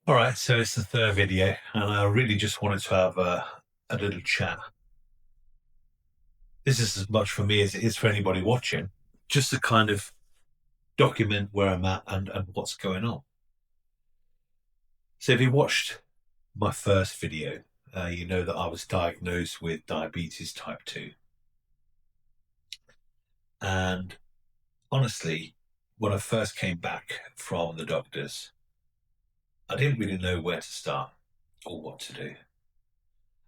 All right, so it's the third video, and I really just wanted to have a little chat. This is as much for me as it is for anybody watching, just to kind of document where I'm at and what's going on. So if you watched my first video, you know that I was diagnosed with diabetes type 2. And honestly, when I first came back from the doctors, I didn't really know where to start or what to do.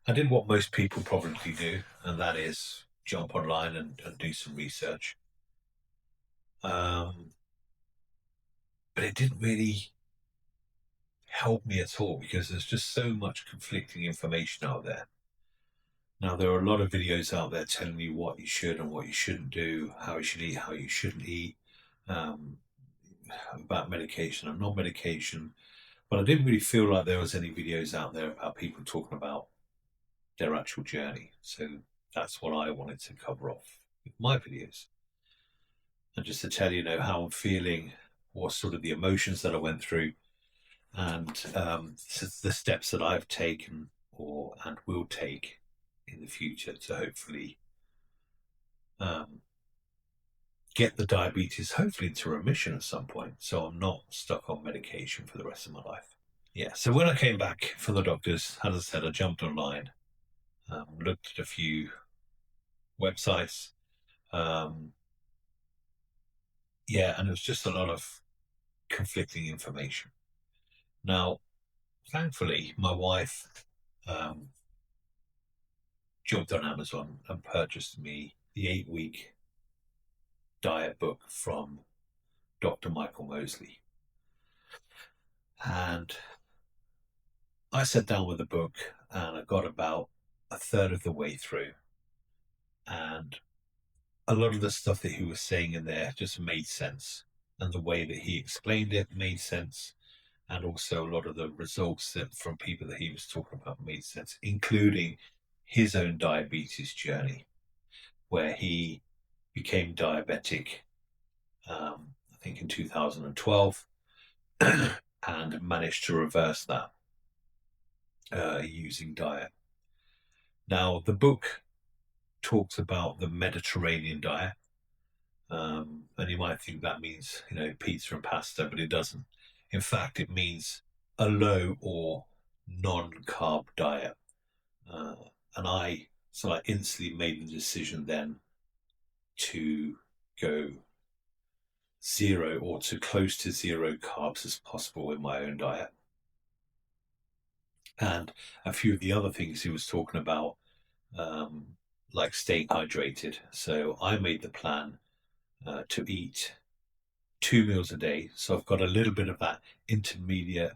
I did what most people probably do, and that is jump online and do some research. Um, but it didn't really help me at all because there's just so much conflicting information out there. Now, there are a lot of videos out there telling you what you should and what you shouldn't do, how you should eat, how you shouldn't eat, um, about medication and non medication. But I didn't really feel like there was any videos out there about people talking about their actual journey. So that's what I wanted to cover off with my videos. And just to tell you know how I'm feeling, what sort of the emotions that I went through, and the steps that I've taken or and will take in the future to hopefully um, get the diabetes hopefully into remission at some point, so I'm not stuck on medication for the rest of my life. Yeah. So when I came back from the doctors, as I said, I jumped online, looked at a few websites. Um, yeah, and it was just a lot of conflicting information. Now, thankfully, my wife um, jumped on Amazon and purchased me the 8-week diet book from Dr. Michael Mosley. And I sat down with the book and I got about a third of the way through. And a lot of the stuff that he was saying in there just made sense. And the way that he explained it made sense. And also a lot of the results that from people that he was talking about made sense, including his own diabetes journey, where he became diabetic, I think in 2012, and managed to reverse that using diet. Now, the book talks about the Mediterranean diet, and you might think that means, pizza and pasta, but it doesn't. In fact, it means a low or non-carb diet. Uh, and I instantly made the decision then to go zero or to close to zero carbs as possible in my own diet. And a few of the other things he was talking about, um, like staying hydrated. So I made the plan to eat 2 meals a day. So I've got a little bit of that intermediate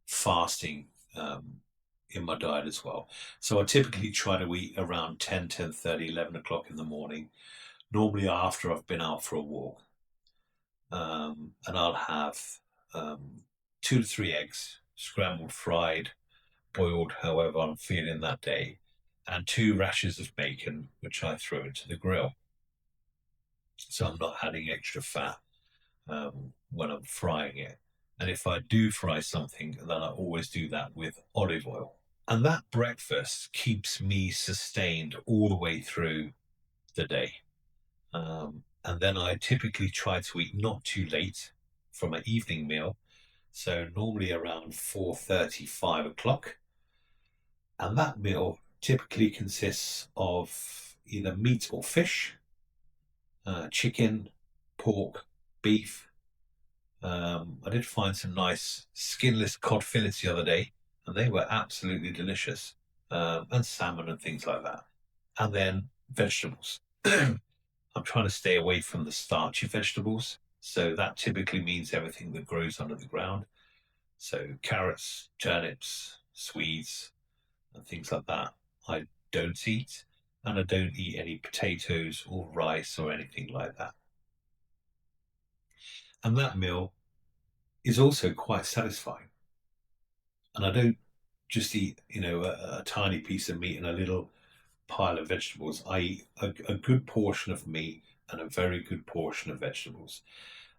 fasting in my diet as well. So I typically try to eat around 10, 10:30, 11 o'clock in the morning, normally after I've been out for a walk. And I'll have 2 to 3 eggs, scrambled, fried, boiled, however I'm feeling that day, and 2 rashers of bacon, which I throw into the grill. So I'm not adding extra fat when I'm frying it. And if I do fry something, then I always do that with olive oil. And that breakfast keeps me sustained all the way through the day. And then I typically try to eat not too late for my evening meal. So normally around 4:30, 5 o'clock. And that meal typically consists of either meat or fish, chicken, pork, beef. I did find some nice skinless cod fillets the other day, and they were absolutely delicious, and salmon and things like that. And then vegetables. I'm trying to stay away from the starchy vegetables. So that typically means everything that grows under the ground. So carrots, turnips, swedes, and things like that. I don't eat. And I don't eat any potatoes or rice or anything like that. And that meal is also quite satisfying. And I don't just eat, a tiny piece of meat and a little pile of vegetables. I eat a good portion of meat and a very good portion of vegetables.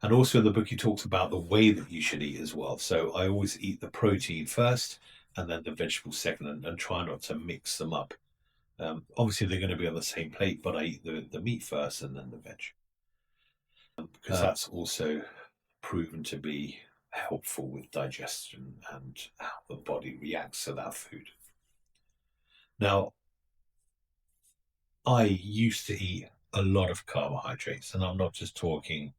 And also in the book, he talks about the way that you should eat as well. So I always eat the protein first and then the vegetables second, and try not to mix them up. Obviously, they're going to be on the same plate, but I eat the meat first and then the veg, because that's also proven to be helpful with digestion and how the body reacts to that food. Now, I used to eat a lot of carbohydrates, and I'm not just talking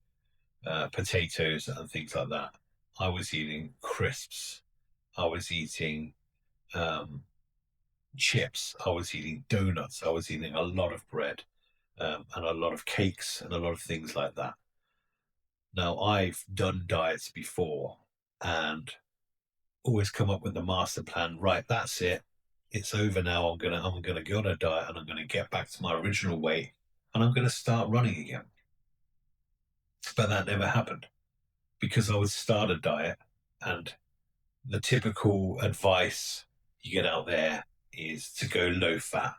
potatoes and things like that. I was eating crisps. I was eating chips. I was eating donuts. I was eating a lot of bread, and a lot of cakes and a lot of things like that. Now, I've done diets before and always come up with the master plan. Right, that's it. It's over now. I'm gonna go on a diet and I'm gonna get back to my original weight and I'm gonna start running again. But that never happened because I would start a diet, and the typical advice you get out there is to go low fat.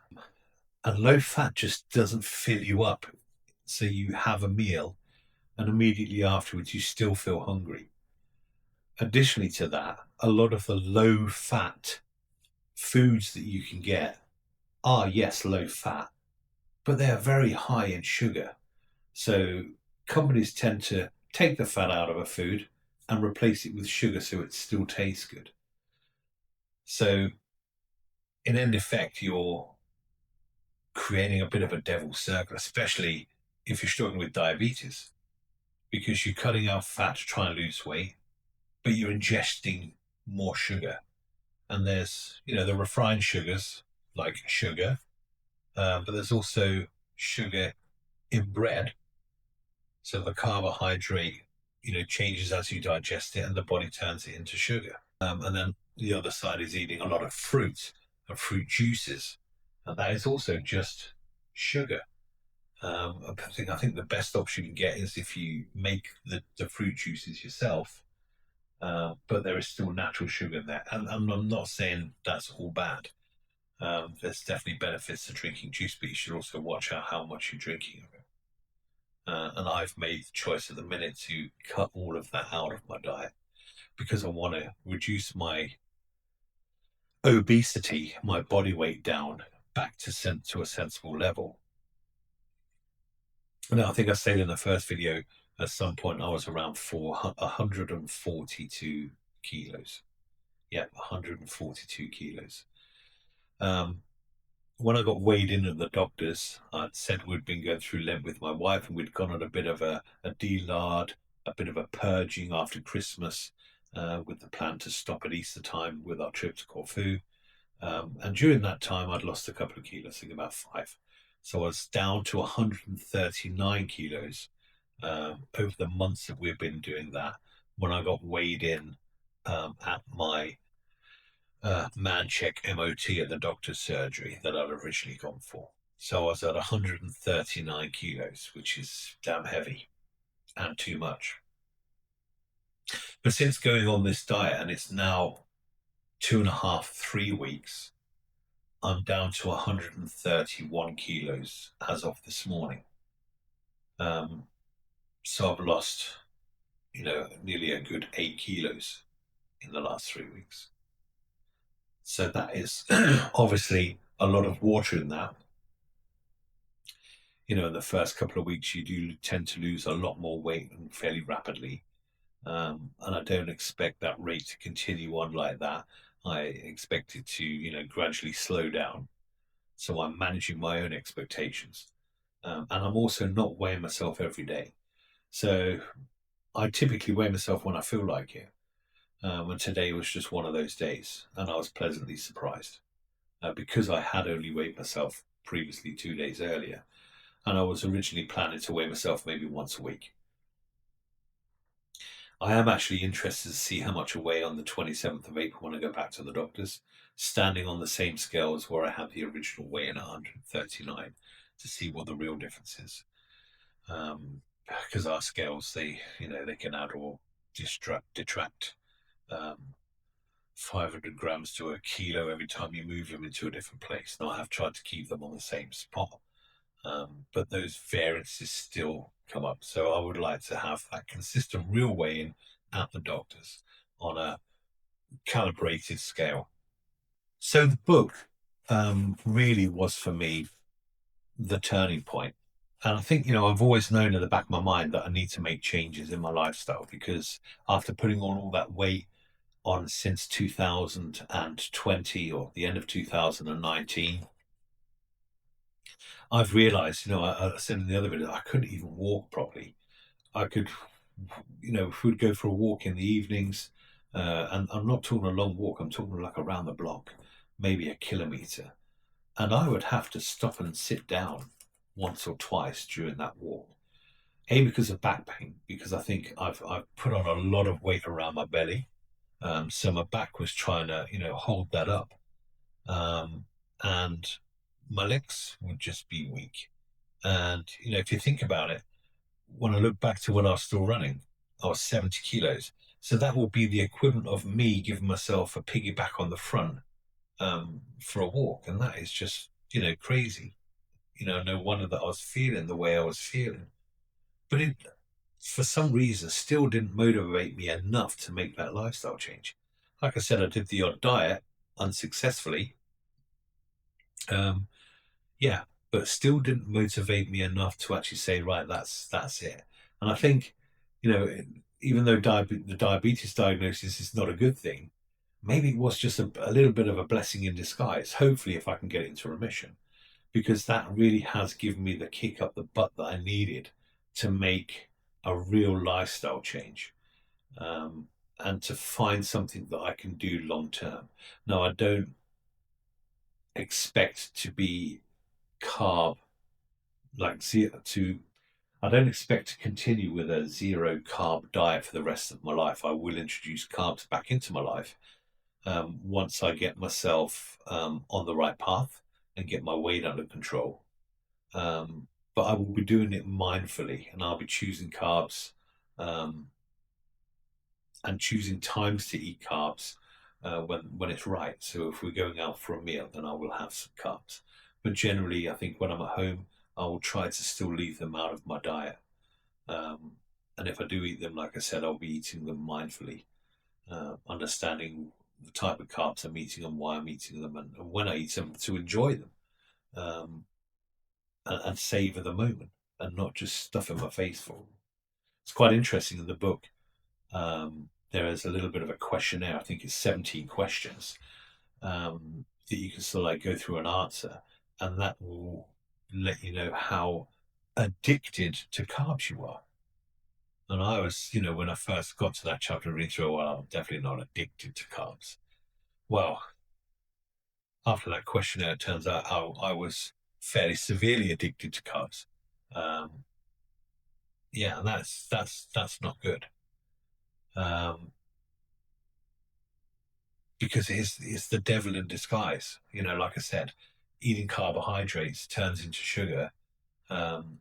And low fat just doesn't fill you up. So you have a meal and immediately afterwards you still feel hungry. Additionally to that, a lot of the low fat foods that you can get are, yes, low fat, but they are very high in sugar. So companies tend to take the fat out of a food and replace it with sugar so it still tastes good. So in end effect, you're creating a bit of a devil's circle, especially if you're struggling with diabetes, because you're cutting out fat to try and lose weight, but you're ingesting more sugar. And there's, the refined sugars like sugar, but there's also sugar in bread. So the carbohydrate, changes as you digest it and the body turns it into sugar. And then the other side is eating a lot of fruit and fruit juices. And that is also just sugar. I think the best option you can get is if you make the fruit juices yourself, but there is still natural sugar in there. And I'm not saying that's all bad. There's definitely benefits to drinking juice, but you should also watch out how much you're drinking of it. And I've made the choice at the minute to cut all of that out of my diet because I want to reduce my obesity, my body weight down back to a sensible level. Now, I think I said in the first video, at some point I was around 142 kilos. Yeah, 142 kilos. When I got weighed in at the doctors, I'd said we'd been going through Lent with my wife and we'd gone on a bit of a de-lard, a bit of a purging after Christmas, with the plan to stop at Easter time with our trip to Corfu. And during that time, I'd lost a couple of kilos, I think about 5. So I was down to 139 kilos over the months that we've been doing that. When I got weighed in at my man check MOT at the doctor's surgery that I'd originally gone for. So I was at 139 kilos, which is damn heavy and too much. But since going on this diet, and it's now 2.5, 3 weeks, I'm down to 131 kilos as of this morning. So I've lost, nearly a good 8 kilos in the last 3 weeks. So that is obviously a lot of water in that. In the first couple of weeks, you do tend to lose a lot more weight and fairly rapidly. And I don't expect that rate to continue on like that. I expect it to, gradually slow down. So I'm managing my own expectations. And I'm also not weighing myself every day. So I typically weigh myself when I feel like it. And today was just one of those days. And I was pleasantly surprised because I had only weighed myself previously 2 days earlier. And I was originally planning to weigh myself maybe once a week. I am actually interested to see how much I weigh on the 27th of April when I go back to the doctors, standing on the same scale as where I had the original weigh in 139, to see what the real difference is. Because our scales, they can add or detract 500 grams to a kilo every time you move them into a different place. Now, I have tried to keep them on the same spot, but those variances still come up. So I would like to have that consistent real weighing at the doctor's on a calibrated scale. So the book really was for me the turning point. And I think, I've always known in the back of my mind that I need to make changes in my lifestyle because after putting on all that weight on since 2020 or the end of 2019, I've realized, I said in the other video, I couldn't even walk properly. I could, if we'd go for a walk in the evenings, and I'm not talking a long walk, I'm talking like around the block, maybe a kilometer. And I would have to stop and sit down once or twice during that walk. A, because of back pain, because I think I've put on a lot of weight around my belly. So my back was trying to, hold that up. And my legs would just be weak. And, if you think about it, when I look back to when I was still running, I was 70 kilos. So that will be the equivalent of me giving myself a piggyback on the front for a walk. And that is just, crazy. No wonder that I was feeling the way I was feeling. But it, for some reason, still didn't motivate me enough to make that lifestyle change. Like I said, I did the odd diet unsuccessfully. Um, yeah, but still didn't motivate me enough to actually say, right, that's it. And I think, you know, even though the diabetes diagnosis is not a good thing, maybe it was just a little bit of a blessing in disguise. Hopefully, if I can get into remission, because that really has given me the kick up the butt that I needed to make a real lifestyle change, and to find something that I can do long term. Now, I don't expect to be carb like to I don't expect to continue with a zero carb diet for the rest of my life. I will introduce carbs back into my life once I get myself on the right path and get my weight under control. But I will be doing it mindfully, and I'll be choosing carbs um, and choosing times to eat carbs when it's right. So if we're going out for a meal, then I will have some carbs. But generally, I think when I'm at home, I will try to still leave them out of my diet. Um, and if I do eat them, like I said, I'll be eating them mindfully, understanding the type of carbs I'm eating and why I'm eating them, and when I eat them to enjoy them, um, and savor the moment and not just stuff in my face for them. It's quite interesting in the book. There is a little bit of a questionnaire. I think it's 17 questions that you can sort of like go through and answer, and that will let you know how addicted to carbs you are. And I was, when I first got to that chapter, read through, well, I'm definitely not addicted to carbs. Well, after that questionnaire, it turns out I was fairly severely addicted to carbs. Um, yeah, and that's not good. Um, because it's the devil in disguise. Like I said, eating carbohydrates turns into sugar, um,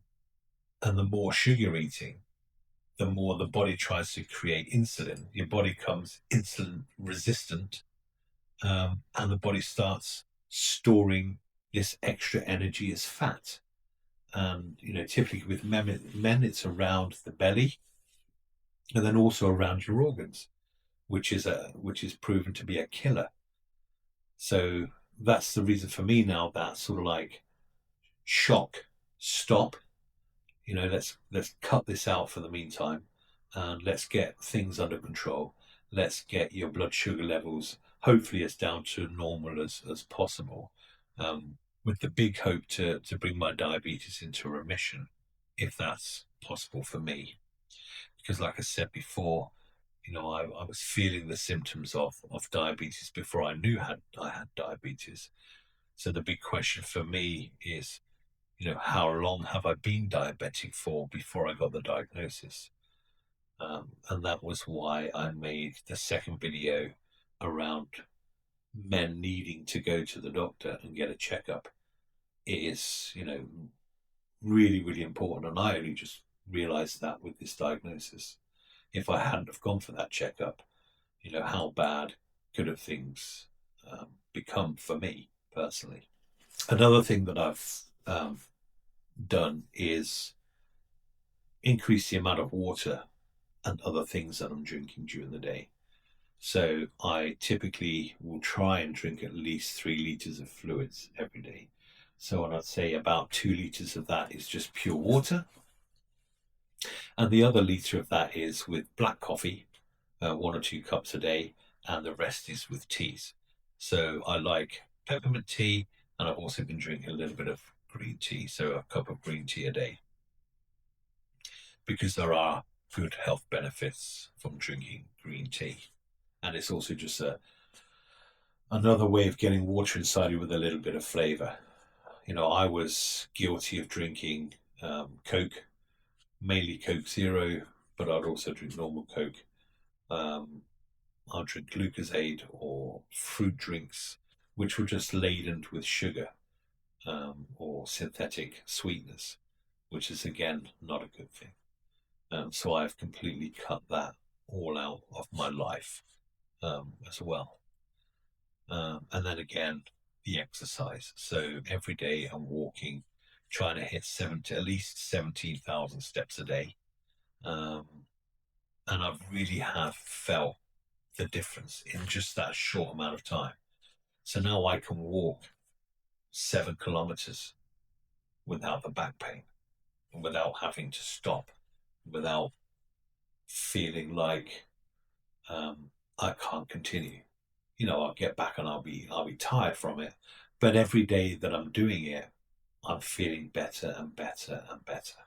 and the more sugar you're eating, the more the body tries to create insulin. Your body becomes insulin resistant, and the body starts storing this extra energy as fat. And typically with men, it's around the belly, and then also around your organs, which is proven to be a killer. So that's the reason for me now, that sort of like shock, stop, let's cut this out for the meantime, and let's get things under control. Let's get your blood sugar levels hopefully as down to normal as possible, with the big hope to bring my diabetes into remission, if that's possible for me. Because like I said before, I was feeling the symptoms of diabetes before I knew I had diabetes. So the big question for me is, how long have I been diabetic for before I got the diagnosis? And that was why I made the second video around men needing to go to the doctor and get a checkup. It is, really, really important. And I only just realized that with this diagnosis. If I hadn't have gone for that checkup, how bad could have things become for me personally? Another thing that I've done is increase the amount of water and other things that I'm drinking during the day. So I typically will try and drink at least 3 liters of fluids every day. So I'd say about 2 liters of that is just pure water, and the other liter of that is with black coffee, 1 or 2 cups a day, and the rest is with teas. So I like peppermint tea, and I've also been drinking a little bit of green tea, so a cup of green tea a day, because there are good health benefits from drinking green tea. And it's also just another way of getting water inside you with a little bit of flavor. I was guilty of drinking Coke, mainly Coke Zero, but I'd also drink normal Coke. Um, I'd drink Lucozade or fruit drinks, which were just laden with sugar or synthetic sweetness, which is again not a good thing. So I've completely cut that all out of my life as well. And then again, the exercise. So every day I'm walking, trying to hit at least 17,000 steps a day. Um, and I really have felt the difference in just that short amount of time. So now I can walk 7 kilometers without the back pain, without having to stop, without feeling like I can't continue. I'll get back and I'll be tired from it. But every day that I'm doing it, I'm feeling better and better and better.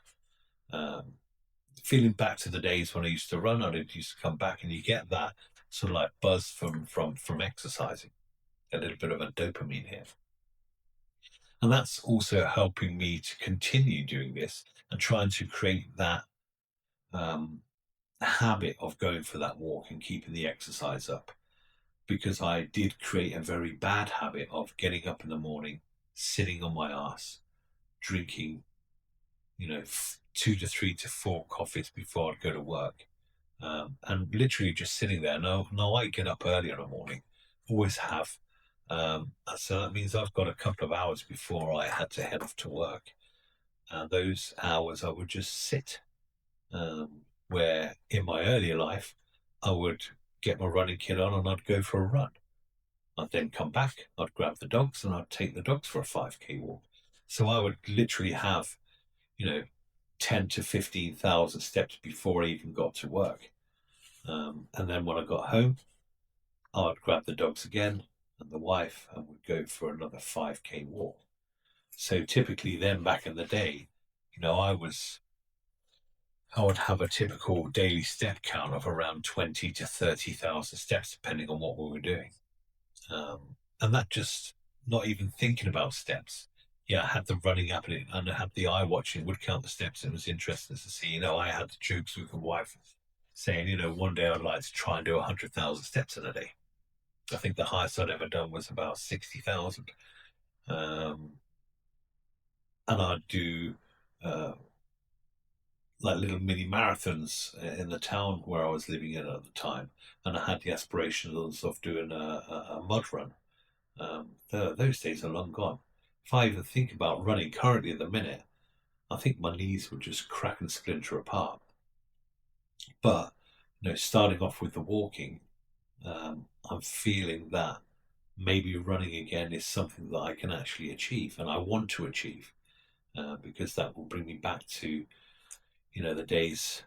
Um, Feeling back to the days when I used to run, I used to come back, and you get that sort of like buzz from exercising, a little bit of a dopamine hit, and that's also helping me to continue doing this and trying to create that um, habit of going for that walk and keeping the exercise up. Because I did create a very bad habit of getting up in the morning, sitting on my ass, drinking, 2 to 3 to 4 coffees before I'd go to work, and literally just sitting there. No, I get up early in the morning, always have. So that means I've got a couple of hours before I had to head off to work. And those hours I would just sit. Where in my earlier life, I would get my running kit on and I'd go for a run. I'd then come back, I'd grab the dogs, and I'd take the dogs for a 5K walk. So I would literally have, you know, 10 to 15,000 steps before I even got to work. And then when I got home, I'd grab the dogs again and the wife and would go for another 5K walk. So typically then back in the day, I would have a typical daily step count of around 20 to 30,000 steps, depending on what we were doing. And that just not even thinking about steps. Yeah, I had the running app and I had the eye watching, would count the steps. It was interesting to see, I had the jokes with my wife saying, one day I'd like to try and do 100,000 steps in a day. I think the highest I'd ever done was about 60,000. And I'd do like little mini marathons in the town where I was living in at the time. And I had the aspirations of doing a mud run. Those days are long gone. If I even think about running currently at the minute, I think my knees would just crack and splinter apart. But starting off with the walking, I'm feeling that maybe running again is something that I can actually achieve, and I want to achieve, because that will bring me back to the days.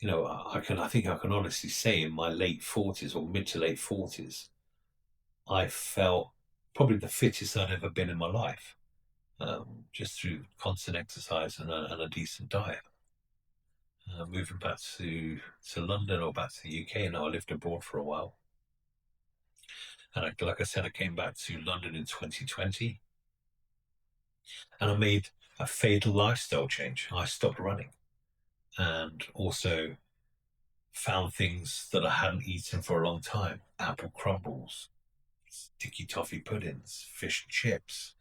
I think I can honestly say in my late 40s or mid to late 40s, I felt probably the fittest I'd ever been in my life, just through constant exercise and a decent diet. Moving back to London or back to the UK, and I lived abroad for a while. And like I said, I came back to London in 2020, and I made a fatal lifestyle change. I stopped running, and also found things that I hadn't eaten for a long time: apple crumbles, sticky toffee puddings, fish and chips,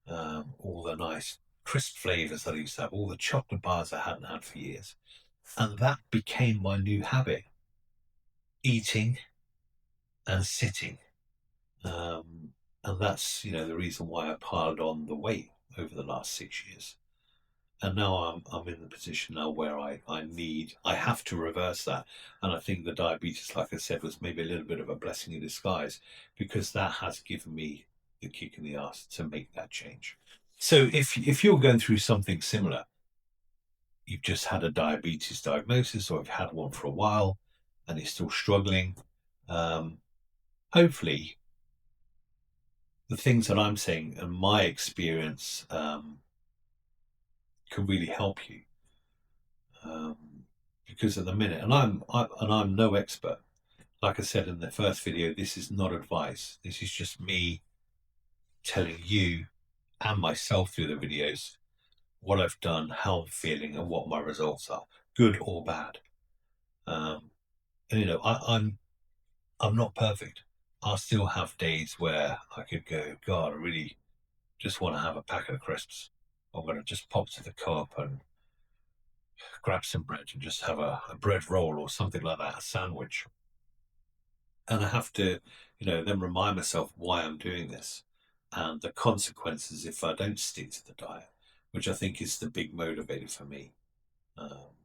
all the nice crisp flavors that I used to have, all the chocolate bars I hadn't had for years. And that became my new habit: eating and sitting. And that's, the reason why I piled on the weight over the last 6 years. And now I'm in the position now where I have to reverse that. And I think the diabetes, like I said, was maybe a little bit of a blessing in disguise, because that has given me the kick in the ass to make that change. So if you're going through something similar, you've just had a diabetes diagnosis, or you've had one for a while and you're still struggling, um, hopefully the things that I'm saying and my experience can really help you. Because at the minute, I'm no expert. Like I said in the first video, this is not advice. This is just me telling you and myself through the videos what I've done, how I'm feeling, and what my results are, good or bad. And I'm not perfect. I still have days where I could go, God, I really just want to have a packet of crisps. I'm going to just pop to the co-op and grab some bread and just have a bread roll or something like that, a sandwich. And I have to, then remind myself why I'm doing this and the consequences if I don't stick to the diet, which I think is the big motivator for me. Um,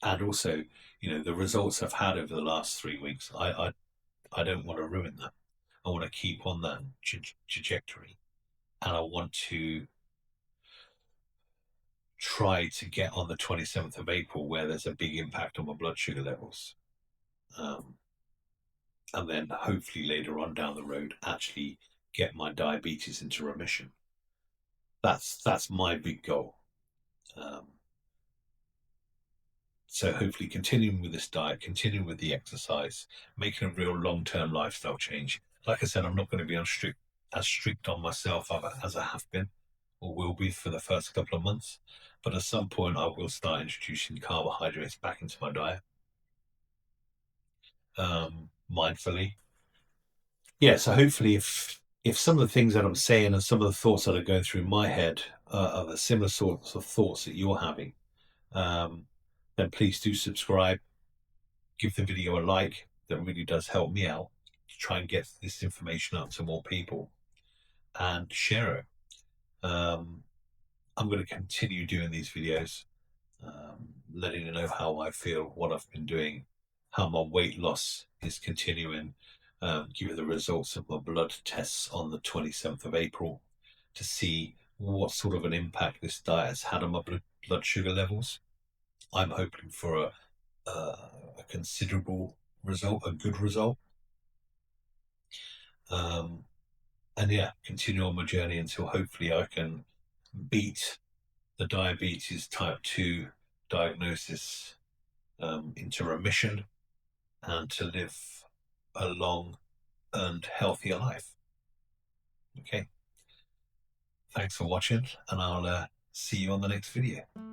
and also, the results I've had over the last 3 weeks, I don't want to ruin that. I want to keep on that trajectory, and I want to try to get on the 27th of April, where there's a big impact on my blood sugar levels. Um, and then hopefully later on down the road, actually get my diabetes into remission. That's my big goal. Um, so hopefully continuing with this diet, continuing with the exercise, making a real long-term lifestyle change. Like I said, I'm not going to be as strict on myself as I have been or will be for the first couple of months. But at some point, I will start introducing carbohydrates back into my diet, mindfully. Yeah, so hopefully, if some of the things that I'm saying and some of the thoughts that are going through my head are the similar sorts of thoughts that you're having, um, then please do subscribe, give the video a like. That really does help me out to try and get this information out to more people, and share it. I'm going to continue doing these videos, letting you know how I feel, what I've been doing, how my weight loss is continuing, give you the results of my blood tests on the 27th of April to see what sort of an impact this diet has had on my blood sugar levels. I'm hoping for a considerable result, a good result. Um, and yeah, continue on my journey until hopefully I can beat the diabetes type 2 diagnosis into remission, and to live a long and healthier life. Okay. Thanks for watching, and I'll see you on the next video.